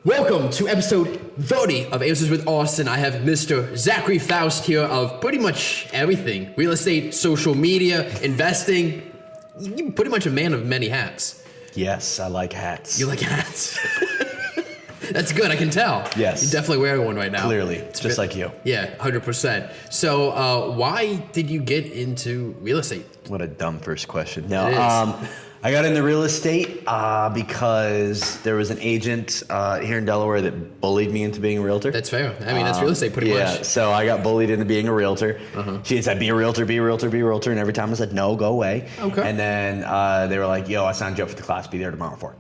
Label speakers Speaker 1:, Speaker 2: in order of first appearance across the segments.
Speaker 1: Welcome to episode 30 of Answers with Austin. I have Mr. Zachary Foust here of pretty much everything. Real estate, social media, investing. You're pretty much a man of many hats.
Speaker 2: Yes, I like hats.
Speaker 1: You like hats? That's good, I can tell.
Speaker 2: Yes.
Speaker 1: You're definitely wearing one right now.
Speaker 2: Clearly, it's just like you.
Speaker 1: Yeah, 100%. So why did you get into real estate?
Speaker 2: What a dumb first question. No, I got into real estate because there was an agent here in Delaware that bullied me into being a realtor.
Speaker 1: That's fair. I mean, that's real estate pretty much.
Speaker 2: Yeah, so I got bullied into being a realtor. She had said, be a realtor, be a realtor, be a realtor. And every time I said, no, go away.
Speaker 1: Okay.
Speaker 2: And then they were like, yo, I signed you up for the class. Be there tomorrow for it.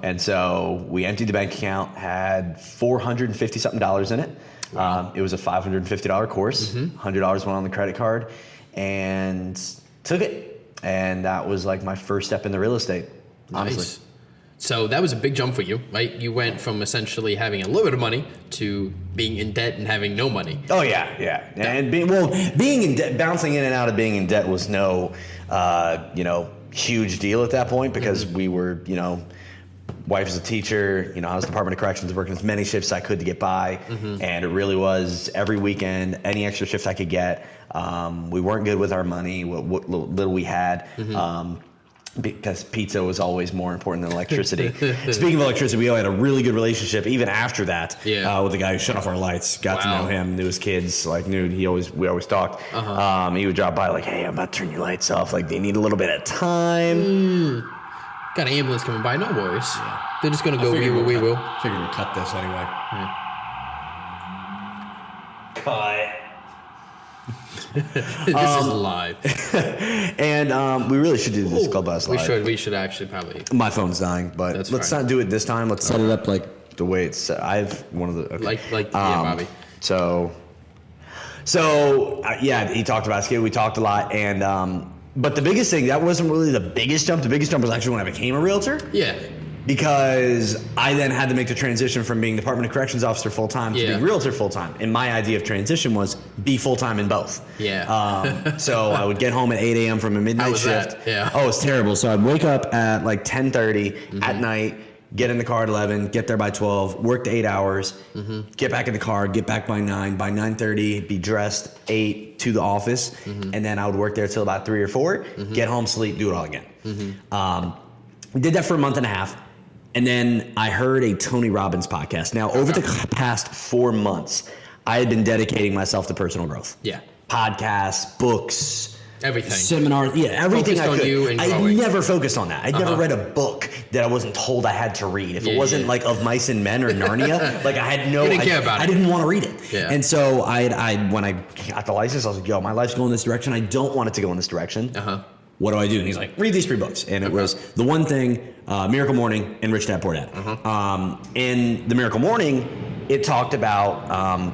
Speaker 2: And so we emptied the bank account, had $450-something in it.
Speaker 1: Wow.
Speaker 2: It was a $550 course. $100 went on the credit card and took it. And that was like my first step into real estate, honestly.
Speaker 1: Nice. So that was a big jump for you, right? You went from essentially having a little bit of money to being in debt and having no money.
Speaker 2: Oh yeah. And being in debt, bouncing in and out of being in debt was no, huge deal at that point because we were, wife was a teacher, I was Department of Corrections working as many shifts I could to get by. And it really was every weekend, any extra shifts I could get. We weren't good with our money, what little we had. Because pizza was always more important than electricity. Speaking of electricity, we had a really good relationship even after that with the guy who shut off our lights. Got to know him, knew his kids, we always talked. He would drop by like, hey, I'm about to turn your lights off. Like, they need a little bit of time.
Speaker 1: Got an ambulance coming by, no worries. Yeah. They're just going to go, we will.
Speaker 3: Figured we'd cut this anyway.
Speaker 2: Cut.
Speaker 1: This is live.
Speaker 2: And we really should do this Clubhouse live.
Speaker 1: We should actually probably.
Speaker 2: My phone's dying, but let's not do it this time. Let's set it up like the way it's set. I have one of the... Okay.
Speaker 1: Like Bobby.
Speaker 2: So, he talked about skate. We talked a lot, and... But the biggest thing, that wasn't really the biggest jump. The biggest jump was actually when I became a realtor. Yeah. Because I then had to make the transition from being Department of Corrections officer full-time to being realtor full-time. And my idea of transition was be full-time in both.
Speaker 1: Yeah.
Speaker 2: So I would get home at 8 a.m. from a midnight shift.
Speaker 1: That? Yeah.
Speaker 2: Oh, it's terrible. So I'd wake up at like 10:30 at night, get in the car at 11, get there by 12, work to 8 hours, get back in the car, get back by 9. By 9:30, be dressed, 8 to the office, and then I would work there till about 3 or 4, get home, sleep, do it all again. Did that for a month and a half, and then I heard a Tony Robbins podcast. Now, over the past 4 months, I had been dedicating myself to personal growth.
Speaker 1: Yeah.
Speaker 2: Podcasts, books,
Speaker 1: everything.
Speaker 2: Seminars, everything
Speaker 1: focused
Speaker 2: I could.
Speaker 1: On you and
Speaker 2: I
Speaker 1: growing.
Speaker 2: never focused on that. I'd never read a book that I wasn't told I had to read. If it wasn't like Of Mice and Men or Narnia, like I had no.
Speaker 1: You didn't care about it.
Speaker 2: I didn't want to read it.
Speaker 1: Yeah.
Speaker 2: And so when I got the license, I was like, yo, my life's going this direction. I don't want it to go in this direction. What do I do? And he's like, read these 3 books. And it was The One Thing, Miracle Morning, and Rich Dad Poor Dad. In The Miracle Morning, it talked about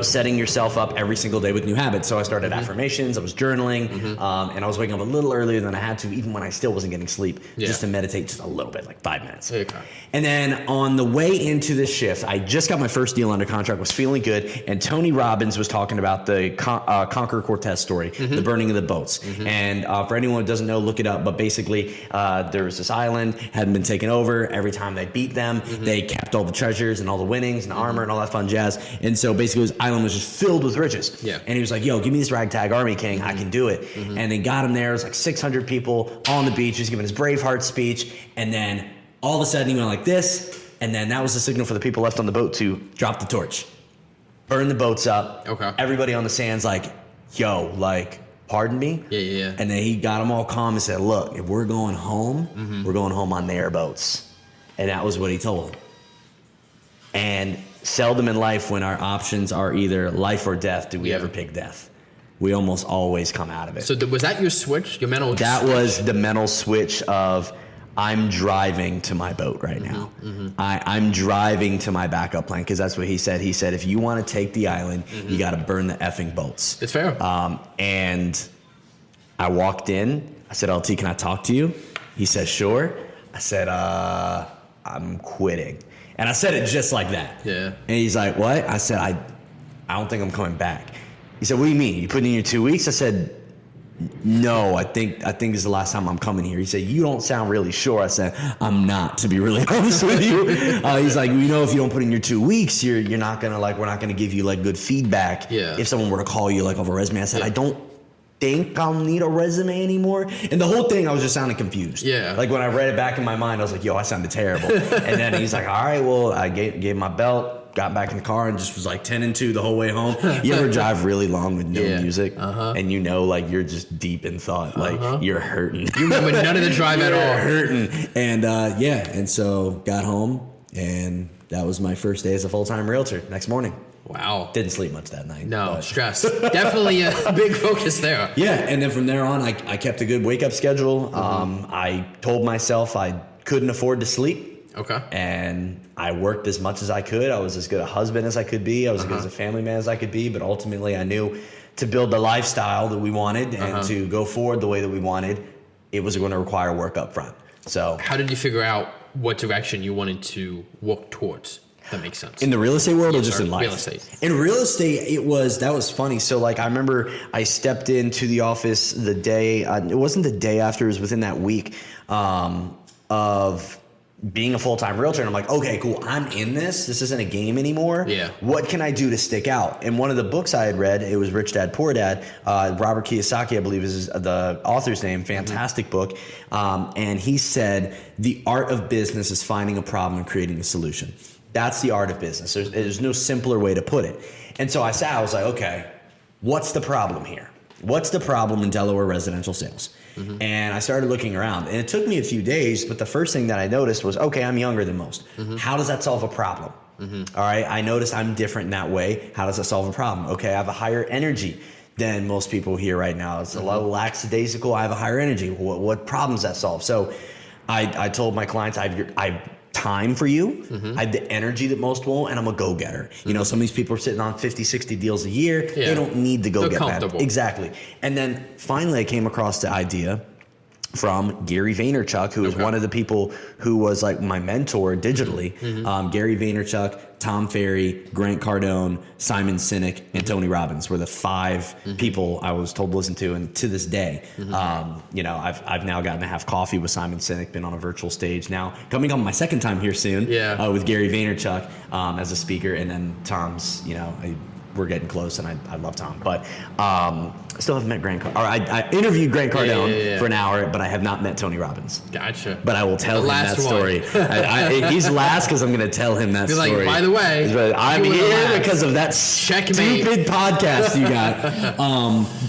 Speaker 2: setting yourself up every single day with new habits. So I started affirmations, I was journaling, and I was waking up a little earlier than I had to, even when I still wasn't getting sleep, just to meditate just a little bit, like 5 minutes.
Speaker 1: Okay.
Speaker 2: And then on the way into this shift, I just got my first deal under contract, was feeling good, and Tony Robbins was talking about the Conquer Cortez story, the burning of the boats. And for anyone who doesn't know, look it up, but basically there was this island, hadn't been taken over. Every time they beat them, they kept all the treasures and all the winnings and the armor and all that fun jazz. And so basically his island was just filled with riches. Yeah. And he was like, yo, give me this ragtag army king. I can do it. And they got him there. It was like 600 people on the beach. He was giving his Braveheart speech. And then all of a sudden he went like this. And then that was the signal for the people left on the boat to drop the torch, burn the boats up. Okay. Everybody on the sand's like, yo, like, pardon me?
Speaker 1: Yeah.
Speaker 2: And then he got them all calm and said, look, if we're going home, we're going home on their boats. And that was what he told them. And seldom in life, when our options are either life or death, do we ever pick death. We almost always come out of it.
Speaker 1: So was that your switch, your mental
Speaker 2: That
Speaker 1: switch?
Speaker 2: was the mental switch of, I'm driving to my boat right now. I'm driving to my backup plan, because that's what he said. He said, if you want to take the island, you got to burn the effing boats.
Speaker 1: It's fair.
Speaker 2: And I walked in. I said, LT, can I talk to you? He said, sure. I said, I'm quitting. And I said it just like that.
Speaker 1: Yeah.
Speaker 2: And he's like, what? I said, I don't think I'm coming back. He said, what do you mean? You put in your 2 weeks? I said, No, I think this is the last time I'm coming here. He said, you don't sound really sure. I said, I'm not, to be really honest with you. He's like, if you don't put in your 2 weeks, you're not gonna we're not gonna give you like good feedback.
Speaker 1: Yeah.
Speaker 2: If someone were to call you like over a resume, I said, I don't think I'll need a resume anymore. And the whole thing, I was just sounding confused.
Speaker 1: Yeah.
Speaker 2: Like when I read it back in my mind, I was like, yo, I sounded terrible. And then he's like, all right, well, I gave my belt, got back in the car, and just was like 10 and 2 the whole way home. You ever drive really long with no music? And like you're just deep in thought, like you're hurting.
Speaker 1: You remember none of the drive at all.
Speaker 2: Hurting. And and so got home, and that was my first day as a full-time realtor. Next morning.
Speaker 1: Wow.
Speaker 2: Didn't sleep much that night.
Speaker 1: No, stress. Definitely a big focus there.
Speaker 2: Yeah, and then from there on, I kept a good wake-up schedule. I told myself I couldn't afford to sleep.
Speaker 1: Okay.
Speaker 2: And I worked as much as I could. I was as good a husband as I could be. I was as good as a family man as I could be. But ultimately, I knew to build the lifestyle that we wanted and to go forward the way that we wanted, it was going to require work up front. So
Speaker 1: how did you figure out what direction you wanted to work towards? That makes sense.
Speaker 2: In the real estate world or just in life?
Speaker 1: Real estate.
Speaker 2: In real estate, that was funny. So like I remember I stepped into the office the day, it wasn't the day after, it was within that week of being a full-time realtor. And I'm like, okay, cool. I'm in this. This isn't a game anymore.
Speaker 1: Yeah.
Speaker 2: What can I do to stick out? And one of the books I had read, it was Rich Dad, Poor Dad. Robert Kiyosaki, I believe is the author's name. Fantastic book. And he said, the art of business is finding a problem and creating a solution. That's the art of business. There's no simpler way to put it. And so I was like, okay, what's the problem here? What's the problem in Delaware residential sales? And I started looking around, and it took me a few days, but the first thing that I noticed was, okay, I'm younger than most. How does that solve a problem? All right, I noticed I'm different in that way. How does that solve a problem? Okay, I have a higher energy than most people here right now. It's a little lackadaisical. I have a higher energy. What problems that solve? So I told my clients, I've time for you. I have the energy that most won't, and I'm a go-getter. Some of these people are sitting on 50, 60 deals a year. Yeah. They don't need to go get that. Exactly. And then finally I came across the idea from Gary Vaynerchuk, who was one of the people who was like my mentor digitally. Gary Vaynerchuk, Tom Ferry, Grant Cardone, Simon Sinek, and Tony Robbins were the 5 people I was told to listen to. And to this day, I've now gotten to have coffee with Simon Sinek, been on a virtual stage now, coming on my second time here soon with Gary Vaynerchuk as a speaker. And then Tom's, we're getting close, and I love Tom, but I still haven't met Grant. I interviewed Grant Cardone for an hour, but I have not met Tony Robbins.
Speaker 1: Gotcha.
Speaker 2: But I will tell him that story. He's last because I'm going to tell him that story.
Speaker 1: Like, by the way,
Speaker 2: I'm here because of that stupid podcast you got.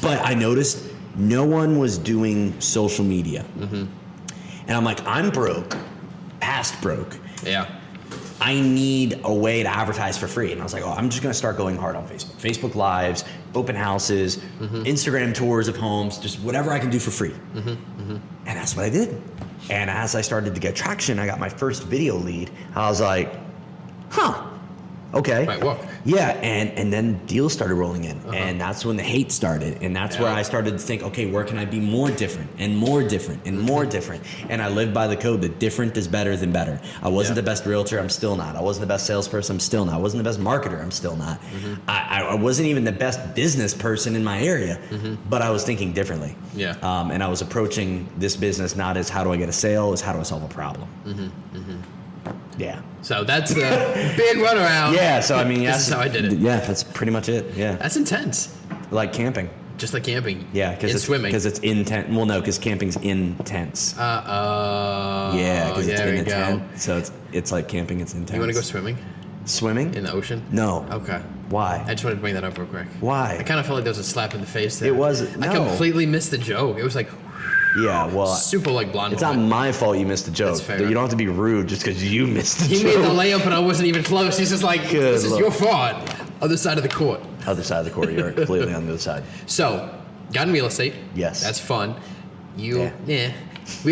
Speaker 2: But I noticed no one was doing social media, and I'm like, I'm broke, past broke.
Speaker 1: Yeah.
Speaker 2: I need a way to advertise for free. And I was like, I'm just going to start going hard on Facebook. Facebook Lives, open houses, Instagram tours of homes, just whatever I can do for free. And that's what I did. And as I started to get traction, I got my first video lead. I was like, okay.
Speaker 1: Might work.
Speaker 2: Yeah, and then deals started rolling in, and that's when the hate started, and that's where I started to think, okay, where can I be more different and more different and more different? And I lived by the code that different is better than better. I wasn't the best realtor, I'm still not. I wasn't the best salesperson, I'm still not. I wasn't the best marketer, I'm still not. I wasn't even the best business person in my area, but I was thinking differently. Yeah. And I was approaching this business not as how do I get a sale, as how do I solve a problem. Yeah.
Speaker 1: So that's the big runaround.
Speaker 2: Yeah, so I mean,
Speaker 1: this is how I did it.
Speaker 2: Yeah, that's pretty much it. Yeah.
Speaker 1: That's intense.
Speaker 2: Like camping.
Speaker 1: Just like camping.
Speaker 2: Yeah, because it's swimming. Because it's intense. Well, no, because camping's intense. Yeah, because it's in a tent. So it's like camping. It's intense.
Speaker 1: You want to go swimming?
Speaker 2: Swimming
Speaker 1: in the ocean?
Speaker 2: No.
Speaker 1: Okay.
Speaker 2: Why?
Speaker 1: I just wanted to bring that up real quick.
Speaker 2: Why?
Speaker 1: I kind of felt like there was a slap in the face there.
Speaker 2: It was. No.
Speaker 1: I completely missed the joke. It was like.
Speaker 2: Yeah, well,
Speaker 1: super like blonde.
Speaker 2: It's not my fault you missed the joke.
Speaker 1: That's fair.
Speaker 2: You don't have to be rude just because you missed the joke.
Speaker 1: He made the layup and I wasn't even close. He's just like, this is your fault. Other side of the court.
Speaker 2: Other side of the court. You're completely on the other side.
Speaker 1: So, got in real estate.
Speaker 2: Yes.
Speaker 1: That's fun. Real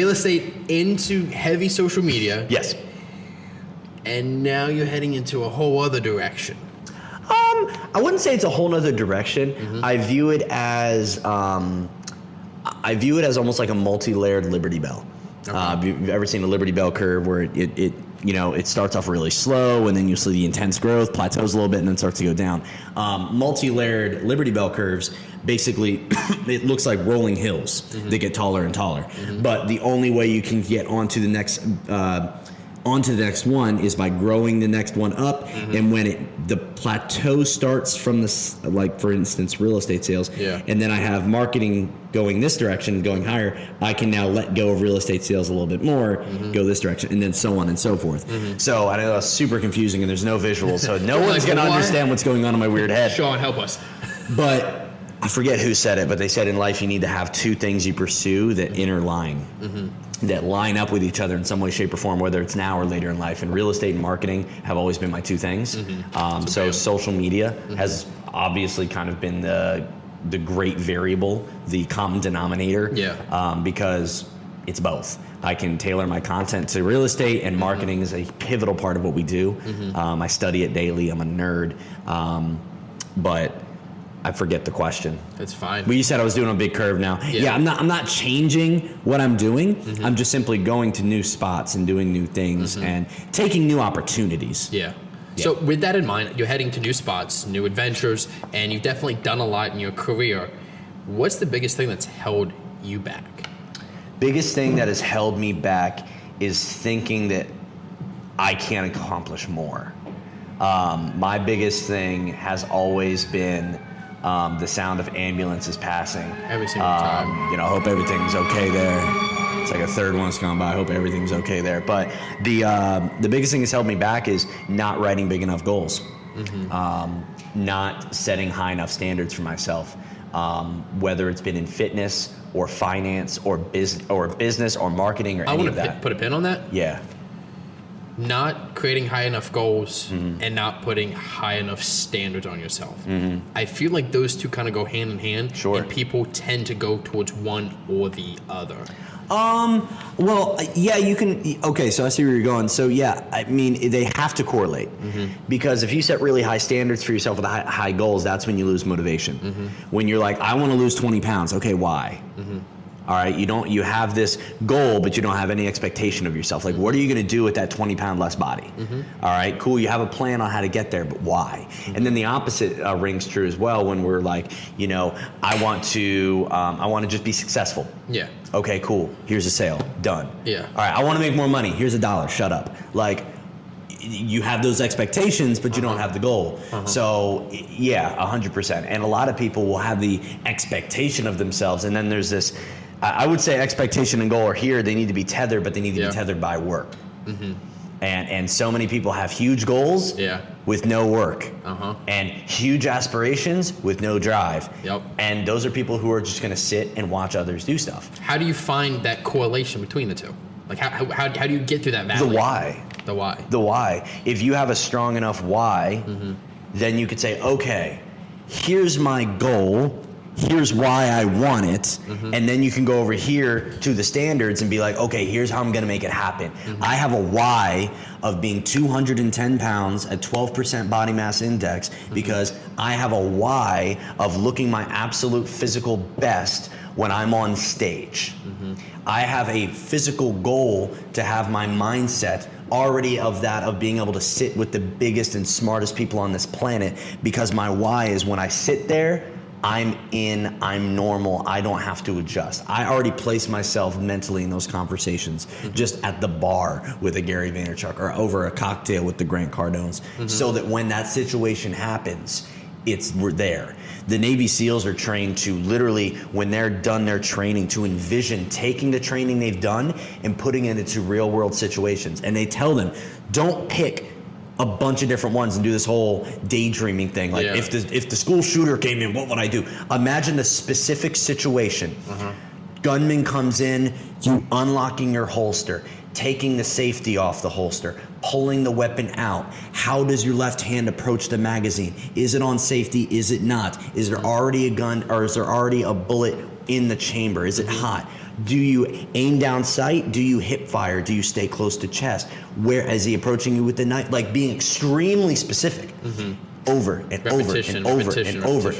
Speaker 1: estate into heavy social media.
Speaker 2: Yes.
Speaker 1: And now you're heading into a whole other direction.
Speaker 2: I wouldn't say it's a whole nother direction. I view it as almost like a multi-layered Liberty Bell. Okay. You've ever seen a Liberty Bell curve where it it starts off really slow, and then you see the intense growth, plateaus a little bit, and then starts to go down. Multi-layered Liberty Bell curves, basically, it looks like rolling hills. They get taller and taller. But the only way you can get onto the next one is by growing the next one up. And when the plateau starts from this, like for instance, real estate sales, and then I have marketing going this direction and going higher, I can now let go of real estate sales a little bit more, go this direction, and then so on and so forth. So I know that's super confusing and there's no visuals, so no one's going to understand what's going on in my weird head.
Speaker 1: Sean, help us.
Speaker 2: But I forget who said it, but they said in life you need to have two things you pursue that interline, that line up with each other in some way, shape, or form, whether it's now or later in life. And real estate and marketing have always been my two things. So social media has obviously kind of been the great variable, the common denominator, because it's both. I can tailor my content to real estate, and marketing is a pivotal part of what we do. I study it daily. I'm a nerd, but I forget the question.
Speaker 1: That's fine.
Speaker 2: Well, you said I was doing a big curve now. Yeah, I'm not changing what I'm doing. I'm just simply going to new spots and doing new things and taking new opportunities.
Speaker 1: Yeah. So with that in mind, you're heading to new spots, new adventures, and you've definitely done a lot in your career. What's the biggest thing that's held you back?
Speaker 2: Biggest thing that has held me back is thinking that I can't accomplish more. My biggest thing has always been the sound of ambulances passing.
Speaker 1: Every single time.
Speaker 2: I hope everything's okay there. It's like a third one's gone by. I hope everything's okay there. But the biggest thing that's held me back is not writing big enough goals, not setting high enough standards for myself, whether it's been in fitness or finance or business or marketing or any of that.
Speaker 1: I want to put a pin on that.
Speaker 2: Yeah.
Speaker 1: Not creating high enough goals and not putting high enough standards on yourself. I feel like those two kind of go hand in hand.
Speaker 2: Sure.
Speaker 1: And people tend to go towards one or the other.
Speaker 2: Well, yeah, you can. Okay, so I see where you're going. So yeah, I mean, they have to correlate because if you set really high standards for yourself with high goals, that's when you lose motivation. When you're like, I want to lose 20 pounds. Okay, why? All right, you have this goal, but you don't have any expectation of yourself. Like, what are you going to do with that 20 pound less body? All right, cool. You have a plan on how to get there, but why? And then the opposite rings true as well when we're like, I want to just be successful. Yeah. Okay, cool. Here's a sale. Done. Yeah. All right, I want to make more money. Here's $1. Shut up. Like, you have those expectations, but you don't have the goal. So yeah, 100%. And a lot of people will have the expectation of themselves, and then there's this. I would say expectation and goal are here. They need to be tethered, but they need to be tethered by work. And so many people have huge goals with no work, and huge aspirations with no drive. And those are people who are just going to sit and watch others do stuff.
Speaker 1: How do you find that correlation between the two? Like how do you get through that valley?
Speaker 2: The why. The why. If you have a strong enough why, then you could say, okay, here's my goal. Here's why I want it. And then you can go over here to the standards and be like, okay, here's how I'm going to make it happen. I have a why of being 210 pounds at 12% body mass index because I have a why of looking my absolute physical best when I'm on stage. I have a physical goal to have my mindset already of being able to sit with the biggest and smartest people on this planet because my why is when I sit there, I'm normal, I don't have to adjust. I already place myself mentally in those conversations, just at the bar with a Gary Vaynerchuk or over a cocktail with the Grant Cardones, so that when that situation happens, we're there. The Navy SEALs are trained to literally, when they're done their training, to envision taking the training they've done and putting it into real world situations. And they tell them, don't pick a bunch of different ones and do this whole daydreaming thing. Like if the school shooter came in, what would I do? Imagine the specific situation. Gunman comes in, you unlocking your holster, taking the safety off the holster, pulling the weapon out. How does your left hand approach the magazine? Is it on safety? Is it not? Is there already a gun or is there already a bullet in the chamber? Is it hot? Do you aim down sight? Do you hip fire? Do you stay close to chest? Where is he approaching you with the knife? Like being extremely specific. Over and over and over and over.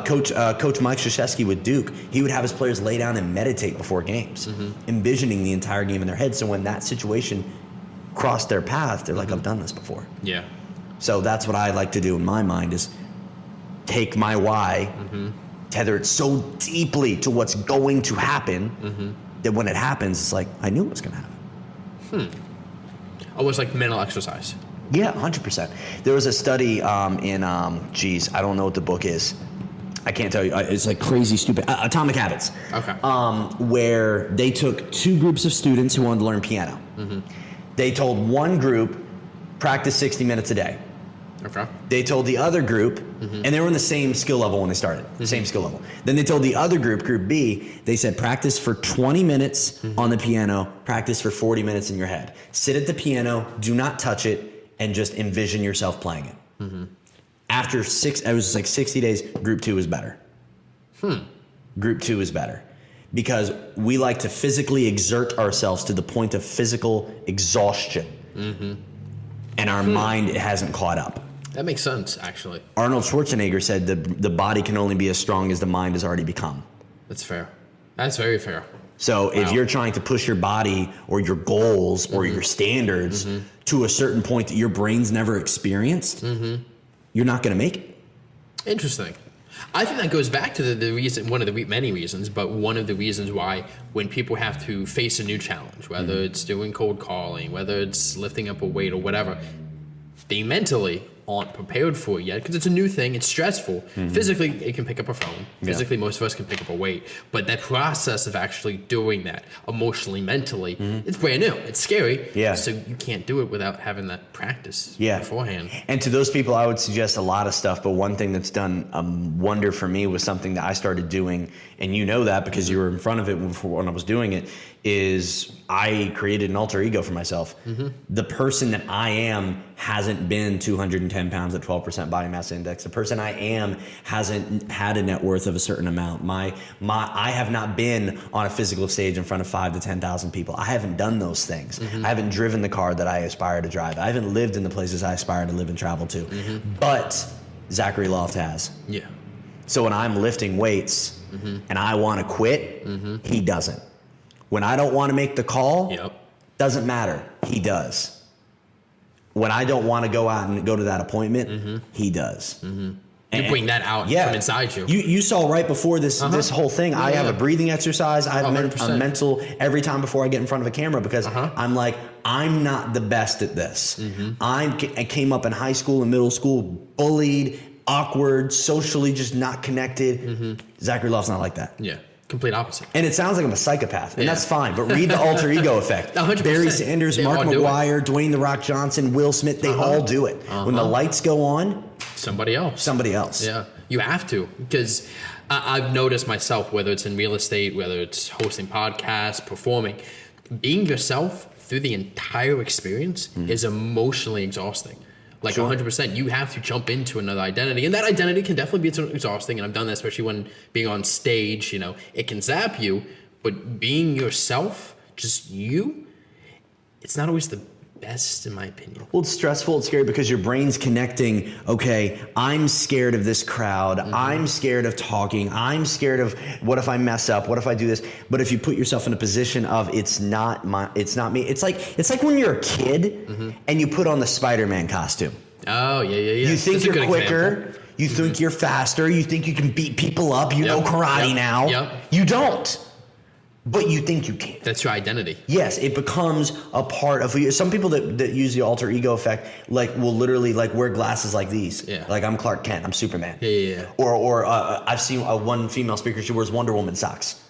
Speaker 2: Coach Mike Krzyzewski with Duke, he would have his players lay down and meditate before games, envisioning the entire game in their head. So when that situation crossed their path, they're like, I've done this before.
Speaker 1: Yeah.
Speaker 2: So that's what I like to do in my mind is take my why, tether it so deeply to what's going to happen that when it happens, it's like, I knew it was going to happen.
Speaker 1: Almost like mental exercise.
Speaker 2: Yeah, 100%. There was a study in, I don't know what the book is. I can't tell you. It's like crazy stupid. Atomic Habits.
Speaker 1: Okay.
Speaker 2: Where they took two groups of students who wanted to learn piano. They told one group, practice 60 minutes a day.
Speaker 1: Okay.
Speaker 2: They told the other group, and they were in the same skill level when they started, same skill level. Then they told the other group, group B, they said practice for 20 minutes on the piano, practice for 40 minutes in your head. Sit at the piano, do not touch it, and just envision yourself playing it. After it was like 60 days, group 2 is better. Group 2 is better. Because we like to physically exert ourselves to the point of physical exhaustion. And our mind hasn't caught up.
Speaker 1: That makes sense, actually.
Speaker 2: Arnold Schwarzenegger said the body can only be as strong as the mind has already become.
Speaker 1: That's fair. That's very fair.
Speaker 2: So if you're trying to push your body or your goals or your standards to a certain point that your brain's never experienced, you're not going to make it.
Speaker 1: Interesting. I think that goes back to the reason, one of the many reasons, but one of the reasons why when people have to face a new challenge, whether it's doing cold calling, whether it's lifting up a weight or whatever, they mentally aren't prepared for it yet because it's a new thing. It's stressful. Physically, it can pick up a phone. Physically, most of us can pick up a weight. But that process of actually doing that emotionally, mentally, it's brand new. It's scary.
Speaker 2: Yeah.
Speaker 1: So you can't do it without having that practice beforehand.
Speaker 2: And to those people, I would suggest a lot of stuff. But one thing that's done a wonder for me was something that I started doing, and you know that because you were in front of it when I was doing it, is I created an alter ego for myself. The person that I am hasn't been 210 pounds at 12% body mass index. The person I am hasn't had a net worth of a certain amount. I have not been on a physical stage in front of 5,000 to 10,000 people. I haven't done those things. I haven't driven the car that I aspire to drive. I haven't lived in the places I aspire to live and travel to. But Zachary Loft has.
Speaker 1: Yeah.
Speaker 2: So when I'm lifting weights and I want to quit, he doesn't. When I don't want to make the call, doesn't matter. He does. When I don't want to go out and go to that appointment, he does.
Speaker 1: You bring that out from inside you.
Speaker 2: You saw right before this whole thing, I have a breathing exercise. I have a mental every time before I get in front of a camera because I'm like, I'm not the best at this. I came up in high school and middle school, bullied, awkward, socially just not connected. Zachary Loft's not like that.
Speaker 1: Yeah. Complete opposite.
Speaker 2: And it sounds like I'm a psychopath, and that's fine. But read the alter ego effect.
Speaker 1: 100%.
Speaker 2: Barry Sanders, Mark McGuire, Dwayne "The Rock" Johnson, Will Smith, they all do it. When the lights go on,
Speaker 1: somebody else. Yeah, you have to, because I've noticed myself, whether it's in real estate, whether it's hosting podcasts, performing, being yourself through the entire experience is emotionally exhausting. Like 100%, you have to jump into another identity. And that identity can definitely be exhausting. And I've done that, especially when being on stage, it can zap you. But being yourself, just you, it's not always the best, in my opinion.
Speaker 2: Well, it's stressful, it's scary because your brain's connecting, okay, I'm scared of this crowd. I'm scared of talking. I'm scared of what if I mess up? What if I do this? But if you put yourself in a position of it's not me. It's like when you're a kid and you put on the Spider-Man costume.
Speaker 1: Oh, yeah.
Speaker 2: You think you're quicker. You think you're faster. You think you can beat people up. You know karate now. You don't. But you think you can.
Speaker 1: That's your identity.
Speaker 2: Yes, it becomes a part of you. Some people that use the alter ego effect, will literally wear glasses like these.
Speaker 1: Yeah.
Speaker 2: Like I'm Clark Kent, I'm Superman.
Speaker 1: Yeah.
Speaker 2: Or I've seen one female speaker, she wears Wonder Woman socks.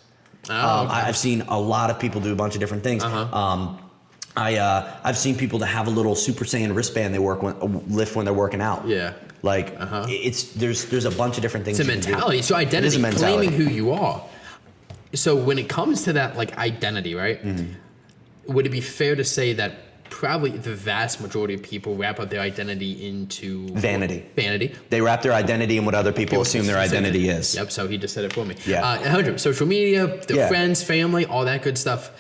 Speaker 1: Oh, okay.
Speaker 2: I've seen a lot of people do a bunch of different things. I've seen people that have a little Super Saiyan wristband they lift when they're working out.
Speaker 1: Yeah.
Speaker 2: There's a bunch of different things.
Speaker 1: It's a mentality. So identity, claiming who you are. So when it comes to that identity, right? Would it be fair to say that probably the vast majority of people wrap up their identity into
Speaker 2: vanity?
Speaker 1: Vanity.
Speaker 2: They wrap their identity in what other people assume their identity is.
Speaker 1: Yep. So he just said it for me.
Speaker 2: Yeah.
Speaker 1: Social media, their friends, family, all that good stuff.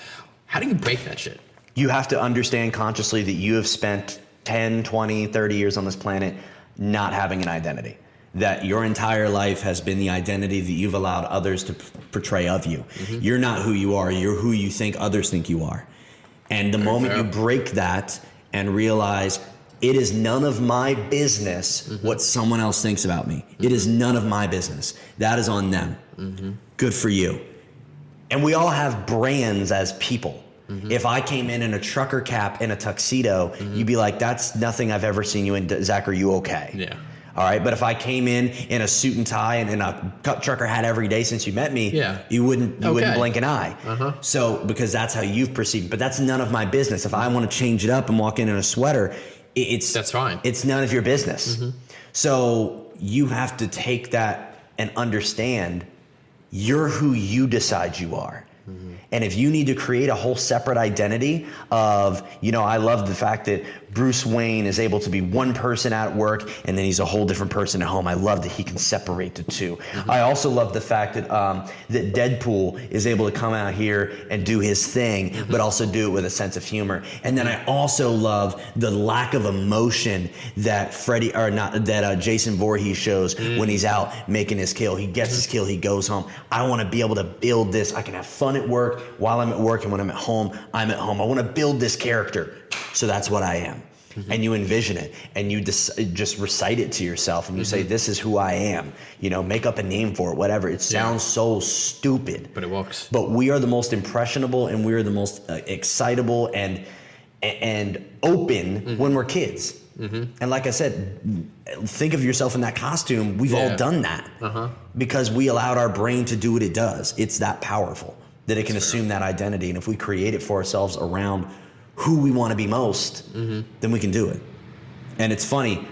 Speaker 1: How do you break that shit?
Speaker 2: You have to understand consciously that you have spent 10, 20, 30 years on this planet not having an identity. That your entire life has been the identity that you've allowed others to portray of you. You're not who you are. You're who you think others think you are. And the moment you break that and realize it is none of my business what someone else thinks about me. It is none of my business. That is on them. Good for you. And we all have brands as people. If I came in a trucker cap and a tuxedo, you'd be like, that's nothing I've ever seen you in. Zach, are you okay?
Speaker 1: Yeah.
Speaker 2: All right. But if I came in a suit and tie and in a trucker hat every day since you met me, you wouldn't blink an eye. So because that's how you've perceived. But that's none of my business. If I want to change it up and walk in a sweater, that's fine. It's none of your business. So you have to take that and understand you're who you decide you are. And if you need to create a whole separate identity of, I love the fact that Bruce Wayne is able to be one person at work and then he's a whole different person at home. I love that he can separate the two. I also love the fact that that Deadpool is able to come out here and do his thing, but also do it with a sense of humor. And then I also love the lack of emotion that Jason Voorhees shows when he's out making his kill. He gets his kill, he goes home. I want to be able to build this. I can have fun at work while I'm at work, and when I'm at home, I'm at home. I want to build this character. So that's what I am. And you envision it and you just recite it to yourself and you say, this is who I am, make up a name for it, whatever. It sounds so stupid,
Speaker 1: but it works.
Speaker 2: But we are the most impressionable and we are the most excitable and open when we're kids. And like I said, think of yourself in that costume. We've all done that because we allowed our brain to do what it does. It's that powerful that it can assume that identity. And if we create it for ourselves around who we want to be most, then we can do it. And it's funny,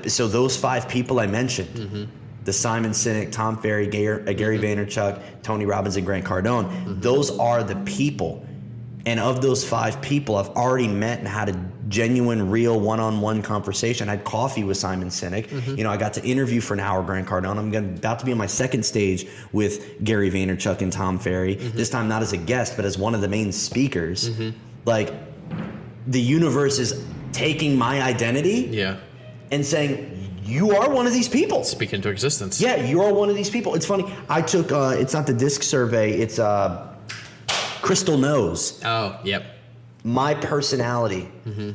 Speaker 2: so those 5 people I mentioned, the Simon Sinek, Tom Ferry, Gary Vaynerchuk, Tony Robbins, and Grant Cardone, those are the people. And of those 5 people, I've already met and had a genuine, real one-on-one conversation. I had coffee with Simon Sinek. I got to interview for an hour Grant Cardone. I'm about to be on my second stage with Gary Vaynerchuk and Tom Ferry. This time not as a guest, but as one of the main speakers. Like, the universe is taking my identity and saying, you are one of these people.
Speaker 1: Speak into existence.
Speaker 2: Yeah, you are one of these people. It's funny. I took, it's not the DISC survey, it's Crystal Knows.
Speaker 1: Oh, yep.
Speaker 2: My personality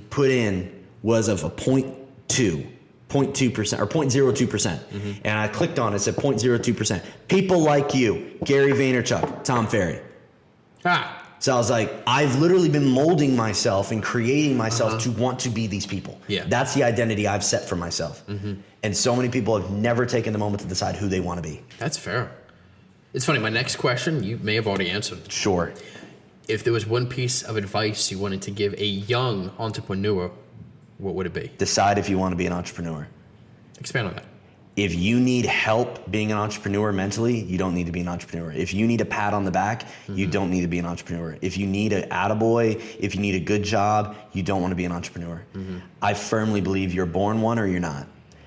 Speaker 2: put in was of a 0.2% or 0.02%. And I clicked on it, it said 0.02%. People like you, Gary Vaynerchuk, Tom Ferry. So I was like, I've literally been molding myself and creating myself to want to be these people.
Speaker 1: Yeah.
Speaker 2: That's the identity I've set for myself. And so many people have never taken the moment to decide who they want to be.
Speaker 1: That's fair. It's funny, my next question, you may have already answered.
Speaker 2: Sure.
Speaker 1: If there was one piece of advice you wanted to give a young entrepreneur, what would it be?
Speaker 2: Decide if you want to be an entrepreneur.
Speaker 1: Expand on that.
Speaker 2: If you need help being an entrepreneur mentally, you don't need to be an entrepreneur. If you need a pat on the back, you don't need to be an entrepreneur. If you need an attaboy, if you need a good job, you don't want to be an entrepreneur. I firmly believe you're born one or you're not.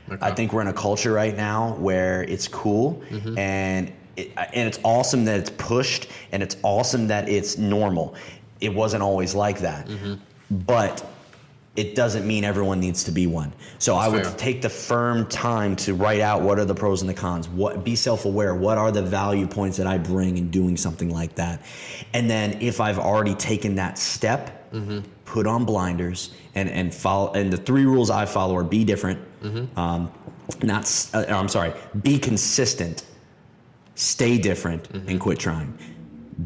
Speaker 2: Okay. I think we're in a culture right now where it's cool and it's awesome that it's pushed and it's awesome that it's normal. It wasn't always like that. But it doesn't mean everyone needs to be one. So I would take the firm time to write out what are the pros and the cons. Be self-aware. What are the value points that I bring in doing something like that? And then if I've already taken that step, put on blinders and follow. And the 3 rules I follow are: be different. Be consistent. Stay different and quit trying.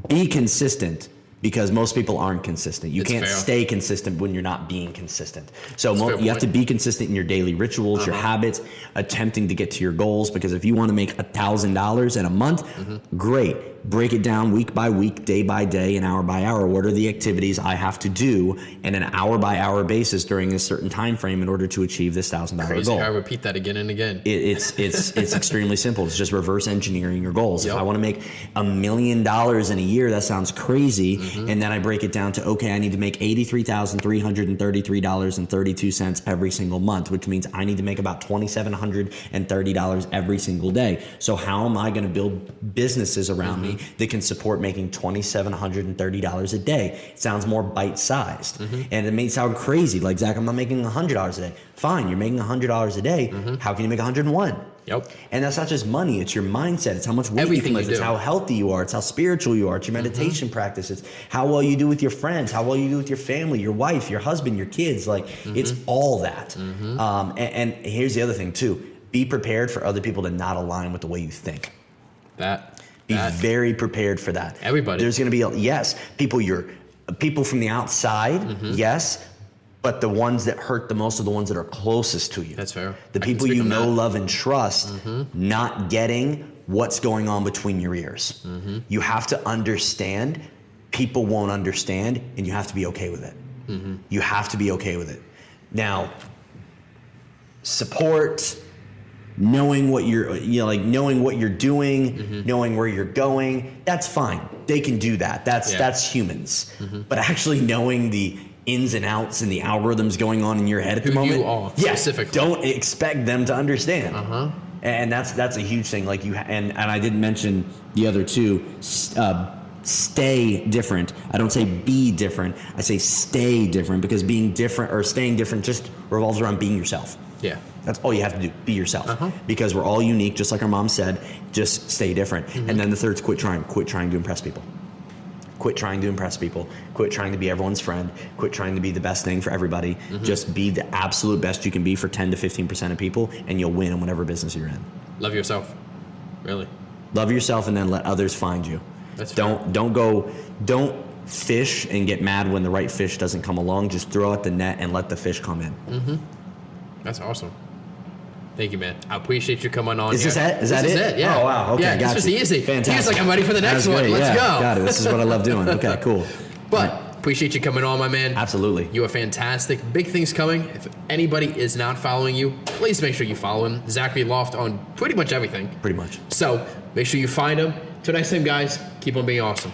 Speaker 2: Be consistent. Because most people aren't consistent. You can't stay consistent when you're not being consistent. So you have to be consistent in your daily rituals, your habits, attempting to get to your goals. Because if you want to make $1,000 in a month, great. Break it down week by week, day by day, and hour by hour. What are the activities I have to do in an hour by hour basis during a certain time frame in order to achieve this $1,000 goal?
Speaker 1: I repeat that again and again.
Speaker 2: It's extremely simple. It's just reverse engineering your goals. If I want to make $1 million in a year, that sounds crazy. And then I break it down to, okay, I need to make $83,333.32 every single month, which means I need to make about $2,730 every single day. So how am I going to build businesses around me that can support making $2,730 a day? It sounds more bite-sized. And it may sound crazy, like, Zach, I'm not making $100 a day. Fine, you're making $100 a day. How can you make 101?
Speaker 1: Yep.
Speaker 2: And that's not just money, it's your mindset. It's how much weight
Speaker 1: Everything
Speaker 2: you can lift.
Speaker 1: you
Speaker 2: It's
Speaker 1: do.
Speaker 2: how healthy you are. It's how spiritual you are. It's your meditation practice. It's how well you do with your friends, how well you do with your family, your wife, your husband, your kids. Like, it's all that. And here's the other thing, too. Be prepared for other people to not align with the way you think. Be very prepared for that.
Speaker 1: Everybody.
Speaker 2: There's going to be, people from the outside, yes, but the ones that hurt the most are the ones that are closest to you.
Speaker 1: That's fair.
Speaker 2: The
Speaker 1: I can
Speaker 2: people
Speaker 1: speak
Speaker 2: you
Speaker 1: on
Speaker 2: know,
Speaker 1: that.
Speaker 2: love, and trust, not getting what's going on between your ears. You have to understand. People won't understand, and you have to be okay with it. You have to be okay with it. Now, support, knowing what you're doing, knowing where you're going, that's fine. They can do that. That's humans. But actually knowing the ins and outs and the algorithms going on in your head at the moment,
Speaker 1: you are specifically.
Speaker 2: don't expect them to understand. And that's a huge thing. Like and I didn't mention the other two. Stay different. I don't say be different. I say stay different, because being different or staying different just revolves around being yourself.
Speaker 1: Yeah.
Speaker 2: That's all you have to do. Be yourself. Because we're all unique, just like our mom said. Just stay different. And then the third's quit trying. Quit trying to impress people. Quit trying to impress people. Quit trying to be everyone's friend. Quit trying to be the best thing for everybody. Just be the absolute best you can be for 10 to 15% of people, and you'll win in whatever business you're in.
Speaker 1: Love yourself. Really.
Speaker 2: Love yourself, and then let others find you.
Speaker 1: That's
Speaker 2: Don't fish and get mad when the right fish doesn't come along. Just throw out the net and let the fish come in.
Speaker 1: That's awesome. Thank you, man. I appreciate you coming on.
Speaker 2: Is this it? Is that it?
Speaker 1: Yeah.
Speaker 2: Oh, wow. Okay,
Speaker 1: Yeah,
Speaker 2: got
Speaker 1: this was
Speaker 2: you.
Speaker 1: easy.
Speaker 2: Fantastic.
Speaker 1: He's like, I'm ready for the next
Speaker 2: That was
Speaker 1: one.
Speaker 2: great.
Speaker 1: Let's
Speaker 2: Yeah,
Speaker 1: go.
Speaker 2: got it. This is what I love doing. Okay, cool.
Speaker 1: But appreciate you coming on, my man.
Speaker 2: Absolutely.
Speaker 1: You are fantastic. Big things coming. If anybody is not following you, please make sure you follow him. Zachary Loft on pretty much everything.
Speaker 2: Pretty much.
Speaker 1: So make sure you find him. Till next time, guys, keep on being awesome.